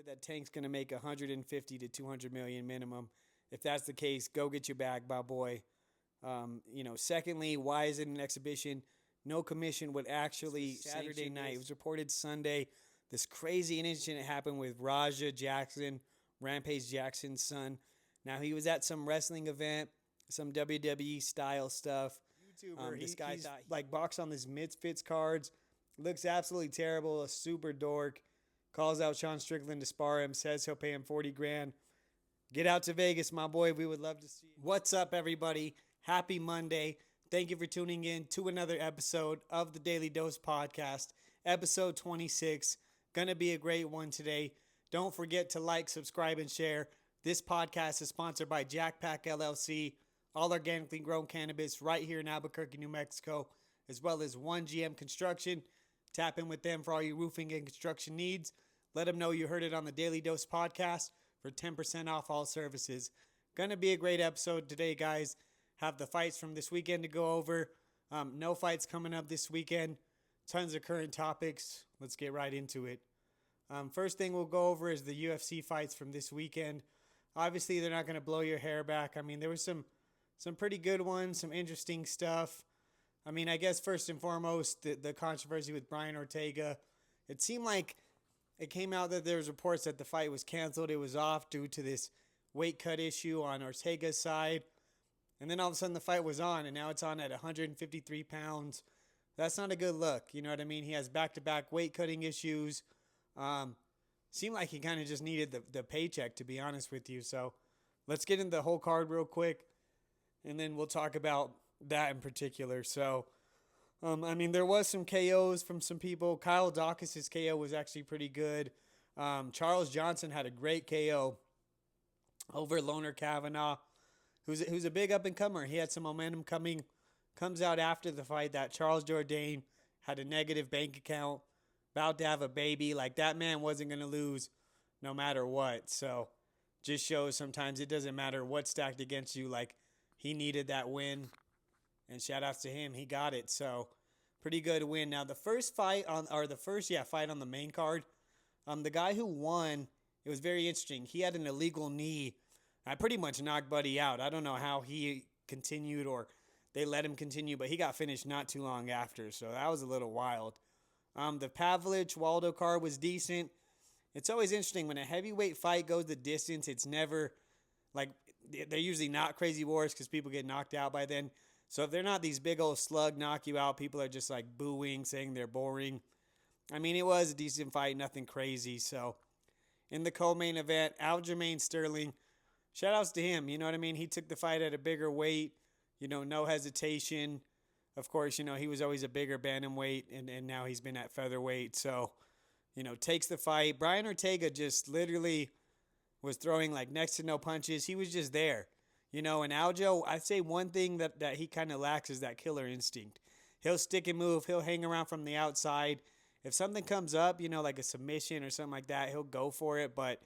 that Tank's going to make 150 to 200 million minimum. If that's the case, go get your bag, my boy. Secondly, why is it an exhibition? No commission would actually Saturday night. It was reported Sunday. This crazy incident happened with Raja Jackson, Rampage Jackson's son. Now, he was at some wrestling event, some WWE style stuff. YouTuber, this guy thought like boxed on this Misfits cards. Looks absolutely terrible, a super dork. Calls out Sean Strickland to spar him, says he'll pay him 40 grand. Get out to Vegas, my boy. We would love to see you. What's up, everybody? Happy Monday. Thank you for tuning in to another episode of the Daily Dose Podcast, episode 26. Gonna be a great one today. Don't forget to like, subscribe, and share. This podcast is sponsored by Jackpack LLC, all organically grown cannabis right here in Albuquerque, New Mexico, as well as 1GM Construction. Tap in with them for all your roofing and construction needs. Let them know you heard it on the Daily Dose Podcast for 10% off all services. Gonna be a great episode today, guys. Have the fights from this weekend to go over. No fights coming up this weekend. Tons of current topics. Let's get right into it. First thing we'll go over is the UFC fights from this weekend. Obviously, they're not going to blow your hair back. I mean, there was some pretty good ones, some interesting stuff. I mean, I guess first and foremost, the controversy with Brian Ortega. It seemed like it came out that there was reports that the fight was canceled. It was off due to this weight cut issue on Ortega's side. And then all of a sudden the fight was on, and now it's on at 153 pounds. That's not a good look. You know what I mean? He has back-to-back weight cutting issues. Seemed like he kind of just needed the paycheck, to be honest with you. So let's get into the whole card real quick, and then we'll talk about that in particular. So, there was some KOs from some people. Kyle Dawkins' KO was actually pretty good. Charles Johnson had a great KO over Loner Kavanaugh, who's a big up-and-comer. He had some momentum coming. Comes out after the fight that Charles Jourdain had a negative bank account, about to have a baby. Like, that man wasn't going to lose no matter what. So, just shows sometimes it doesn't matter what's stacked against you. Like, he needed that win. And shout-outs to him. He got it. So, pretty good win. Now, the first fight on the main card, the guy who won, it was very interesting. He had an illegal knee. I pretty much knocked Buddy out. I don't know how he continued or they let him continue, but he got finished not too long after, so that was a little wild. The Pavlich-Waldo card was decent. It's always interesting when a heavyweight fight goes the distance. It's never, like, they're usually not crazy wars because people get knocked out by then. So if they're not these big old slug knock you out, people are just, like, booing, saying they're boring. I mean, it was a decent fight, nothing crazy. So in the co-main event, Aljamain Sterling, shout-outs to him, you know what I mean? He took the fight at a bigger weight, no hesitation. Of course, he was always a bigger bantamweight, and now he's been at featherweight. So, takes the fight. Brian Ortega just literally was throwing, like, next to no punches. He was just there, and Aljo, I'd say one thing that he kind of lacks is that killer instinct. He'll stick and move. He'll hang around from the outside. If something comes up, like a submission or something like that, he'll go for it, but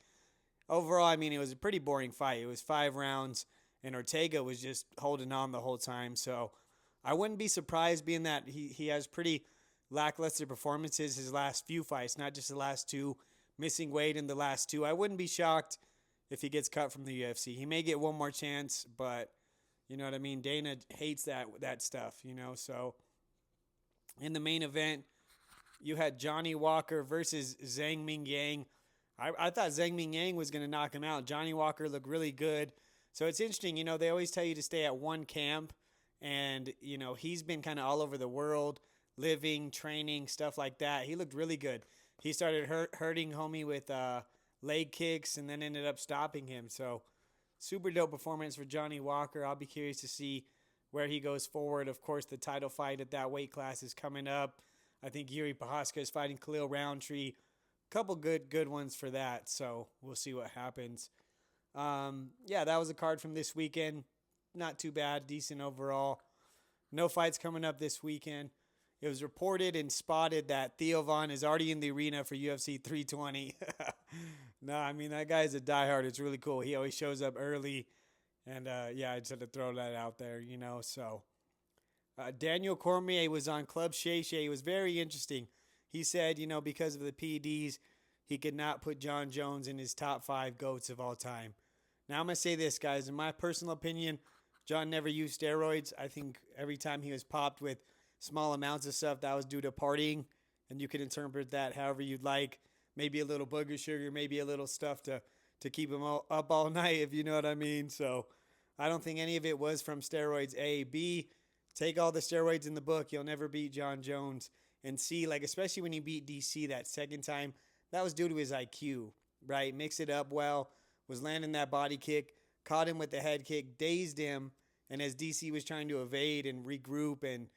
overall, it was a pretty boring fight. It was 5 rounds, and Ortega was just holding on the whole time. So I wouldn't be surprised being that he has pretty lackluster performances his last few fights, not just the last 2, missing weight in the last 2. I wouldn't be shocked if he gets cut from the UFC. He may get one more chance, but you know what I mean? Dana hates that stuff, So in the main event, you had Johnny Walker versus Zhang Ming Yang. I thought Zhang Ming Yang was going to knock him out. Johnny Walker looked really good. So it's interesting, they always tell you to stay at one camp. And, he's been kind of all over the world, living, training, stuff like that. He looked really good. He started hurting homie with leg kicks and then ended up stopping him. So super dope performance for Johnny Walker. I'll be curious to see where he goes forward. Of course, the title fight at that weight class is coming up. I think Yuri Prochazka is fighting Khalil Roundtree. Couple good ones for that, so we'll see what happens. That was a card from this weekend. Not too bad, decent overall. No fights coming up this weekend. It was reported and spotted that Theo Von is already in the arena for UFC 320. That guy's a diehard. It's really cool. He always shows up early, and I just had to throw that out there, So Daniel Cormier was on Club Shay Shay. It was very interesting. He said, because of the PEDs, he could not put Jon Jones in his top 5 GOATs of all time. Now I'm going to say this, guys. In my personal opinion, Jon never used steroids. I think every time he was popped with small amounts of stuff, that was due to partying. And you can interpret that however you'd like. Maybe a little booger sugar, maybe a little stuff to keep him up all night, if you know what I mean. So I don't think any of it was from steroids. A. B, take all the steroids in the book. You'll never beat Jon Jones. And C, like especially when he beat DC that second time, that was due to his IQ, right? Mix it up well, was landing that body kick, caught him with the head kick, dazed him. And as DC was trying to evade and regroup and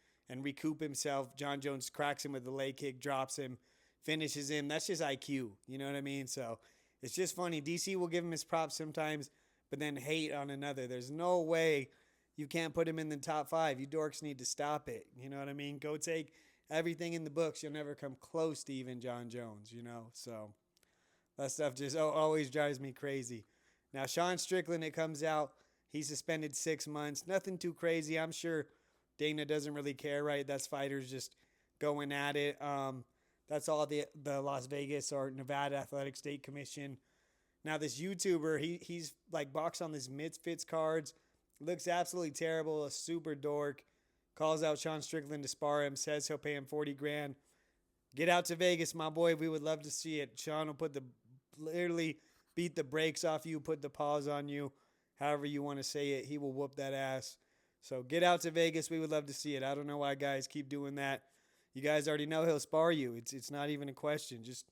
recoup himself, Jon Jones cracks him with the leg kick, drops him, finishes him. That's just IQ. You know what I mean? So it's just funny. DC will give him his props sometimes, but then hate on another. There's no way you can't put him in the top 5. You dorks need to stop it. You know what I mean? Go take everything in the books. You'll never come close to even Jon Jones, you know? So that stuff just always drives me crazy. Now, Sean Strickland, it comes out, he's suspended 6 months. Nothing too crazy. I'm sure Dana doesn't really care, right? That's fighters just going at it. That's all the Las Vegas or Nevada Athletic State Commission. Now this YouTuber, he's like boxed on this Misfits cards. Looks absolutely terrible, a super dork. Calls out Sean Strickland to spar him, says he'll pay him 40 grand. Get out to Vegas, my boy. We would love to see it. Sean will literally beat the brakes off you, put the paws on you, however you want to say it. He will whoop that ass. So get out to Vegas. We would love to see it. I don't know why guys keep doing that. You guys already know he'll spar you. It's not even a question. Just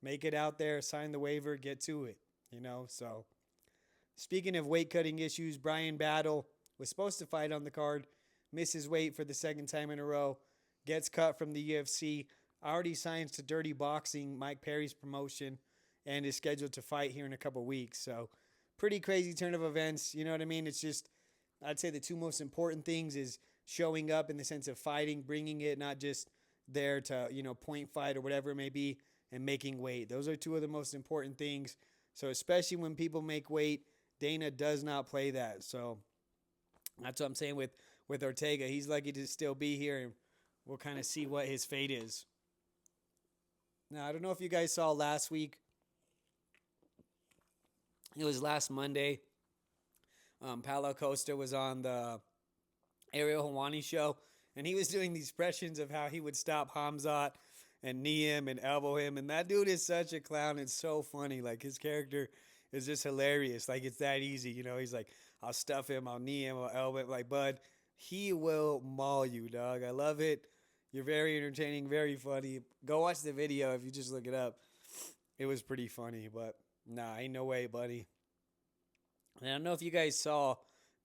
make it out there, sign the waiver, get to it. You know, so speaking of weight cutting issues, Brian Battle was supposed to fight on the card, misses weight for the second time in a row, gets cut from the UFC, already signs to Dirty Boxing, Mike Perry's promotion, and is scheduled to fight here in a couple weeks. So pretty crazy turn of events. You know what I mean? It's just, I'd say the two most important things is showing up in the sense of fighting, bringing it, not just there to, you know, point fight or whatever it may be, and making weight. Those are two of the most important things. So especially when people make weight, Dana does not play that. So that's what I'm saying with Ortega. He's lucky to still be here, and we'll kind of see what his fate is. Now, I don't know if you guys saw last week. It was last Monday. Paulo Costa was on the Ariel Helwani show, and he was doing these impressions of how he would stop Khamzat and knee him and elbow him. And that dude is such a clown. It's so funny. Like, his character is just hilarious. Like, it's that easy. You know, he's like, I'll stuff him, I'll knee him, I'll elbow him. Like, bud, he will maul you, dog. I love it. You're very entertaining, very funny. Go watch the video if you just look it up. It was pretty funny, but nah, ain't no way, buddy. And I don't know if you guys saw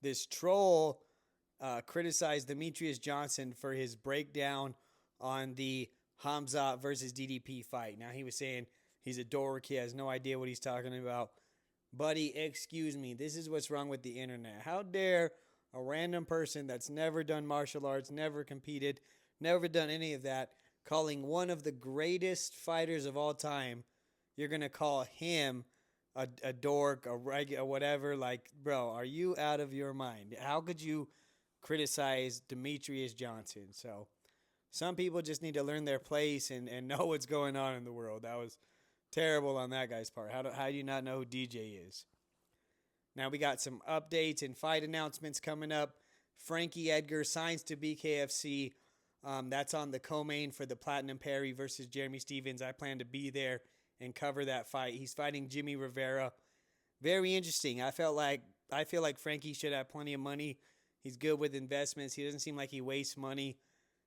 this troll criticized Demetrius Johnson for his breakdown on the Khamzat versus DDP fight. Now, he was saying he's a dork. He has no idea what he's talking about. Buddy, excuse me. This is what's wrong with the internet. How dare a random person that's never done martial arts, never competed, never done any of that, calling one of the greatest fighters of all time, you're going to call him a dork, a regular, whatever. Like, bro, are you out of your mind? How could you criticize Demetrius Johnson? So some people just need to learn their place and know what's going on in the world. That was terrible on that guy's part. How do you not know who DJ is? Now we got some updates and fight announcements coming up. Frankie Edgar signs to BKfC. That's on the co-main for the Platinum Perry versus Jeremy Stevens. I plan to be there and cover that fight. He's fighting Jimmy Rivera. Very interesting. I feel like Frankie should have plenty of money. He's good with investments. He doesn't seem like he wastes money.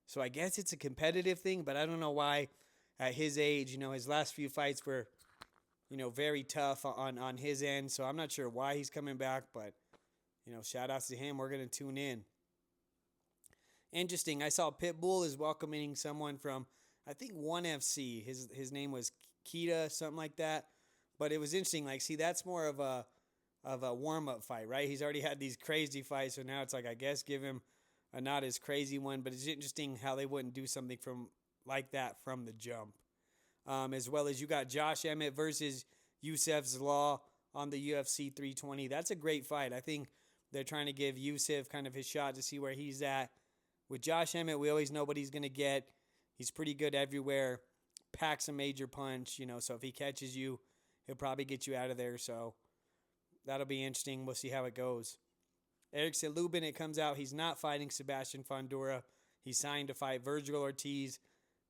So I guess it's a competitive thing, but I don't know why at his age, you know, his last few fights were, you know, very tough on his end. So I'm not sure why he's coming back, but, you know, shout outs to him. We're going to tune in. Interesting. I saw Pitbull is welcoming someone from, I think, ONE FC. His name was Kita, something like that. But it was interesting. Like, see, that's more of a warm-up fight, right? He's already had these crazy fights, so now it's like, I guess, give him a not as crazy one. But it's interesting how they wouldn't do something like that from the jump. As well as you got Josh Emmett versus Youssef Zalal on the UFC 320. That's a great fight. I think they're trying to give Youssef kind of his shot to see where he's at. With Josh Emmett, we always know what he's going to get. He's pretty good everywhere. packs a major punch, so if he catches you, he'll probably get you out of there. So that'll be interesting. We'll see how it goes. Erickson Lubin, it comes out, he's not fighting Sebastian Fundora. He's signed to fight Virgil Ortiz.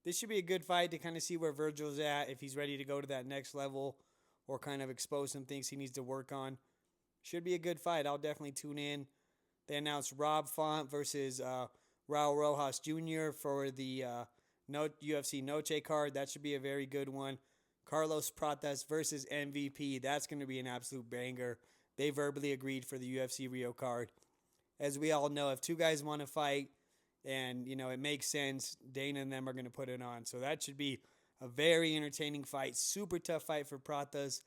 This should be a good fight to kind of see where Virgil's at, if he's ready to go to that next level or kind of expose some things he needs to work on. Should be a good fight. I'll definitely tune in. They announced Rob Font versus Raul Rojas Jr. for the UFC Noche card. That should be a very good one. Carlos Pratas versus MVP. That's going to be an absolute banger. They verbally agreed for the UFC Rio card. As we all know, if two guys want to fight and, it makes sense, Dana and them are going to put it on. So that should be a very entertaining fight. Super tough fight for Pratas.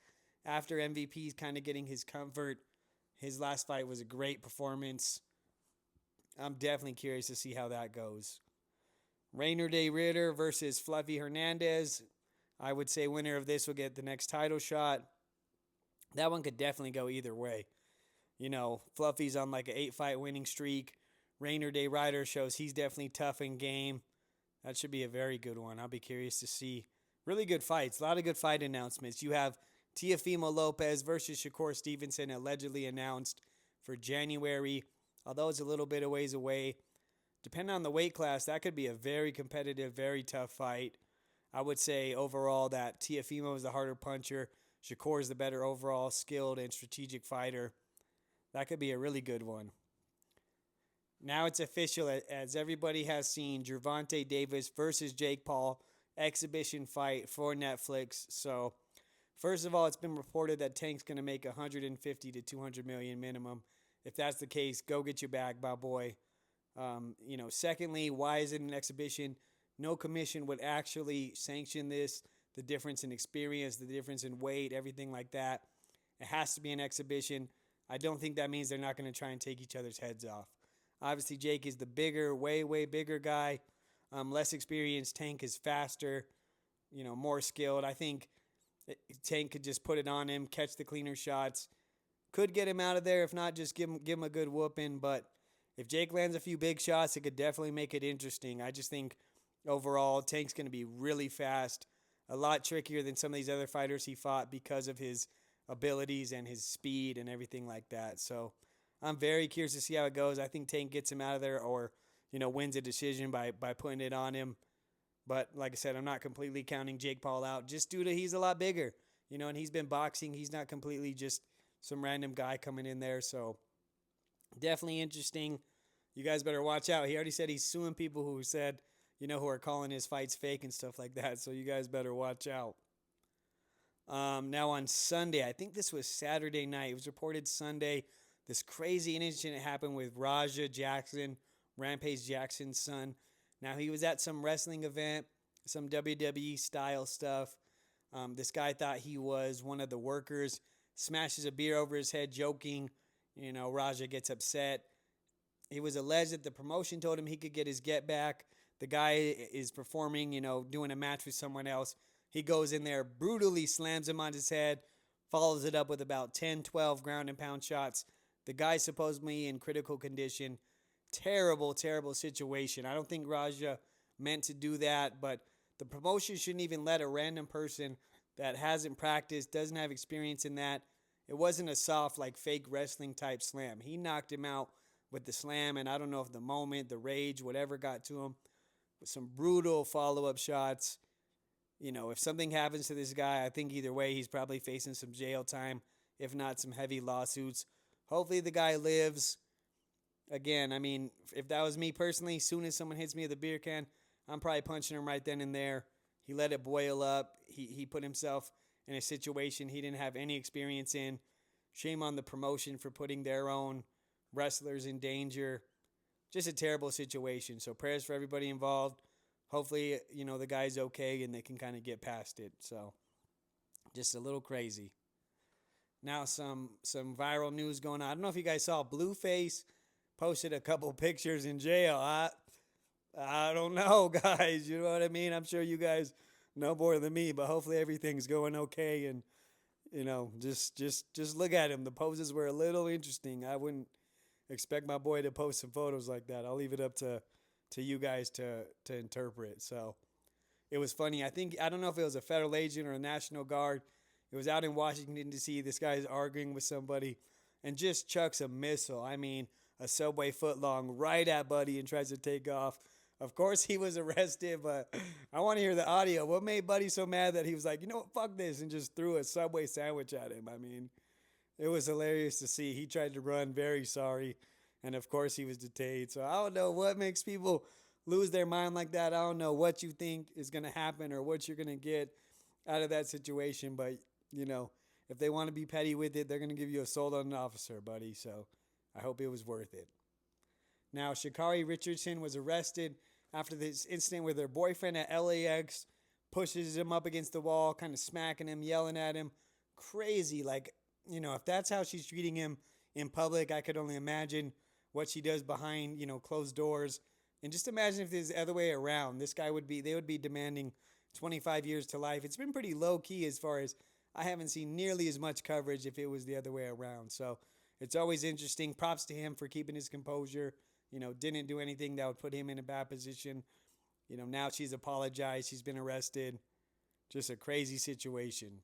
After MVP's kind of getting his comfort, his last fight was a great performance. I'm definitely curious to see how that goes. Rainer Day Ritter versus Fluffy Hernandez. I would say winner of this will get the next title shot. That one could definitely go either way. Fluffy's on like an 8-fight winning streak. Rainer Day Rider shows he's definitely tough in game. That should be a very good one. I'll be curious to see. Really good fights. A lot of good fight announcements. You have Teofimo Lopez versus Shakur Stevenson allegedly announced for January. Although it's a little bit of ways away. Depending on the weight class, that could be a very competitive, very tough fight. I would say overall that Teofimo is the harder puncher. Shakur is the better overall skilled and strategic fighter. That could be a really good one. Now it's official, as everybody has seen, Gervonta Davis versus Jake Paul, exhibition fight for Netflix. So, first of all, it's been reported that Tank's going to make 150 to 200 million minimum. If that's the case, go get your bag, my boy. Secondly, why is it an exhibition? No commission would actually sanction this. The difference in experience, the difference in weight, everything like that. It has to be an exhibition. I don't think that means they're not going to try and take each other's heads off. Obviously, Jake is the bigger, way, way bigger guy. Less experienced. Tank is faster, more skilled. I think Tank could just put it on him, catch the cleaner shots. Could get him out of there. If not, just give him a good whooping. But if Jake lands a few big shots, it could definitely make it interesting. I just think overall, Tank's going to be really fast. A lot trickier than some of these other fighters he fought because of his abilities and his speed and everything like that. So I'm very curious to see how it goes. I think Tank gets him out of there or, wins a decision by putting it on him. But like I said, I'm not completely counting Jake Paul out just due to he's a lot bigger, and he's been boxing. He's not completely just some random guy coming in there. So definitely interesting. You guys better watch out. He already said he's suing people who said, who are calling his fights fake and stuff like that. So you guys better watch out. Now on Sunday, I think this was Saturday night. It was reported Sunday. This crazy incident happened with Raja Jackson, Rampage Jackson's son. Now he was at some wrestling event, some WWE style stuff. This guy thought he was one of the workers, smashes a beer over his head, joking. Raja gets upset. It was alleged that the promotion told him he could get his get back. The guy is performing, doing a match with someone else. He goes in there, brutally slams him on his head, follows it up with about 10, 12 ground and pound shots. The guy's supposedly in critical condition. Terrible, terrible situation. I don't think Raja meant to do that, but the promotion shouldn't even let a random person that hasn't practiced, doesn't have experience in that. It wasn't a soft, fake wrestling type slam. He knocked him out with the slam, and I don't know if the moment, the rage, whatever got to him, with some brutal follow-up shots. If something happens to this guy, I think either way he's probably facing some jail time, if not some heavy lawsuits. Hopefully the guy lives. Again, if that was me personally, as soon as someone hits me with a beer can, I'm probably punching him right then and there. He let it boil up. He put himself in a situation he didn't have any experience in. Shame on the promotion for putting their own wrestlers in danger. Just a terrible situation. So prayers for everybody involved. Hopefully, the guy's okay and they can kind of get past it. So just a little crazy. Now some viral news going on. I don't know if you guys saw Blueface posted a couple pictures in jail. I don't know, guys. You know what I mean? I'm sure you guys know more than me, but hopefully everything's going okay. And, just look at him. The poses were a little interesting. I wouldn't expect my boy to post some photos like that. I'll leave it up to you guys to interpret. So it was funny. I don't know if it was a federal agent or a National Guard. It was out in Washington D.C. This guy's arguing with somebody and just chucks a missile. I mean, a Subway footlong right at Buddy and tries to take off. Of course, he was arrested, but I want to hear the audio. What made Buddy so mad that he was like, you know what, fuck this, and just threw a Subway sandwich at him? I mean, it was hilarious to see. He tried to run, very sorry, and of course he was detained. So I don't know what makes people lose their mind like that. I don't know what you think is going to happen or what you're going to get out of that situation, but, you know, if they want to be petty with it, they're going to give you assault on an officer, buddy. So I hope it was worth it. Now, Sha'Carri Richardson was arrested after this incident where their boyfriend at LAX pushes him up against the wall, kind of smacking him, yelling at him. Crazy. Like, you know, if that's how she's treating him in public, I could only imagine what she does behind, you know, closed doors. And just imagine if it was the other way around. They would be demanding 25 years to life. It's been pretty low key as far as I haven't seen nearly as much coverage if it was the other way around. So it's always interesting. Props to him for keeping his composure. You know, didn't do anything that would put him in a bad position. You know, now she's apologized. She's been arrested. Just a crazy situation.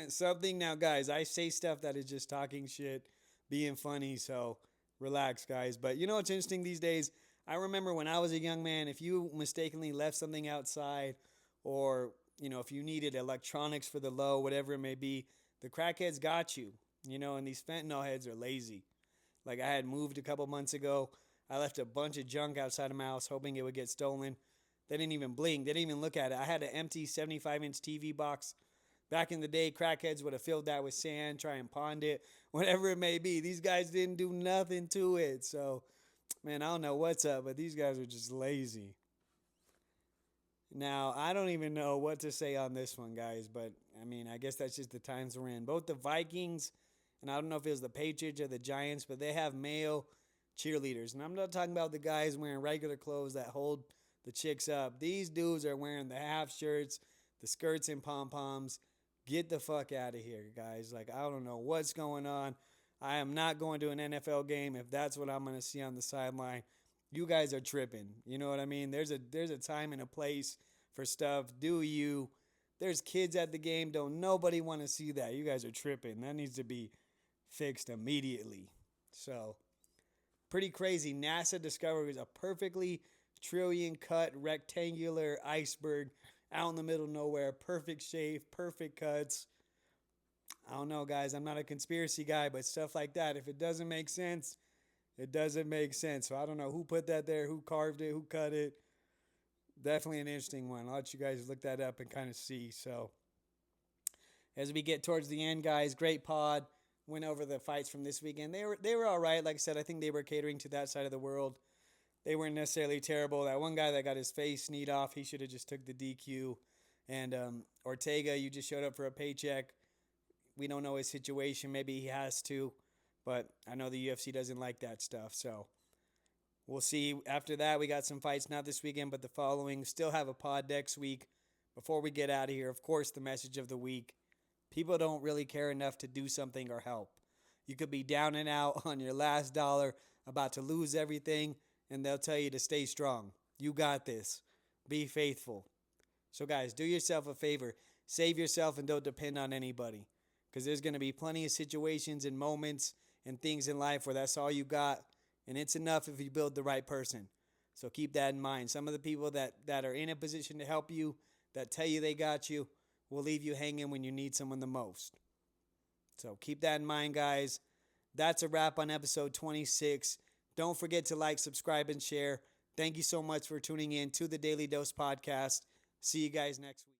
Something now, guys, I say stuff that is just talking shit, being funny, so relax, guys. But you know what's interesting these days? I remember when I was a young man, if you mistakenly left something outside or, you know, if you needed electronics for the low, whatever it may be, the crackheads got you, you know, and these fentanyl heads are lazy. Like I had moved a couple months ago. I left a bunch of junk outside of my house hoping it would get stolen. They didn't even blink. They didn't even look at it. I had an empty 75-inch TV box. Back in the day, crackheads would have filled that with sand, try and pawned it, whatever it may be. These guys didn't do nothing to it. So, man, I don't know what's up, but these guys are just lazy. Now, I don't even know what to say on this one, guys, but, I mean, I guess that's just the times we're in. Both the Vikings, and I don't know if it was the Patriots or the Giants, but they have male cheerleaders. And I'm not talking about the guys wearing regular clothes that hold the chicks up. These dudes are wearing the half shirts, the skirts and pom-poms. Get the fuck out of here, guys. Like, I don't know what's going on. I am not going to an NFL game if that's what I'm going to see on the sideline. You guys are tripping. You know what I mean? There's a time and a place for stuff. Do you? There's kids at the game. Don't nobody want to see that. You guys are tripping. That needs to be fixed immediately. So, pretty crazy. NASA discovers a perfectly trillion cut rectangular iceberg out in the middle of nowhere. Perfect shape, perfect cuts. I don't know, guys. I'm not a conspiracy guy, but stuff like that, if it doesn't make sense, it doesn't make sense. So I don't know who put that there, who carved it, who cut it. Definitely an interesting one. I'll let you guys look that up and kind of see. So as we get towards the end, guys, great pod. Went over the fights from this weekend. They were all right. Like I said, I think they were catering to that side of the world. They weren't necessarily terrible. That one guy that got his face sneed off, he should have just took the DQ. And Ortega, you just showed up for a paycheck. We don't know his situation. Maybe he has to. But I know the UFC doesn't like that stuff. So we'll see. After that, we got some fights, not this weekend, but the following. Still have a pod next week. Before we get out of here, of course, the message of the week. People don't really care enough to do something or help. You could be down and out on your last dollar, about to lose everything, and they'll tell you to stay strong. You got this. Be faithful. So, guys, do yourself a favor. Save yourself and don't depend on anybody. Because there's going to be plenty of situations and moments and things in life where that's all you got. And it's enough if you build the right person. So keep that in mind. Some of the people that are in a position to help you, that tell you they got you, will leave you hanging when you need someone the most. So keep that in mind, guys. That's a wrap on episode 26. Don't forget to like, subscribe, and share. Thank you so much for tuning in to the Daily Dose Podcast. See you guys next week.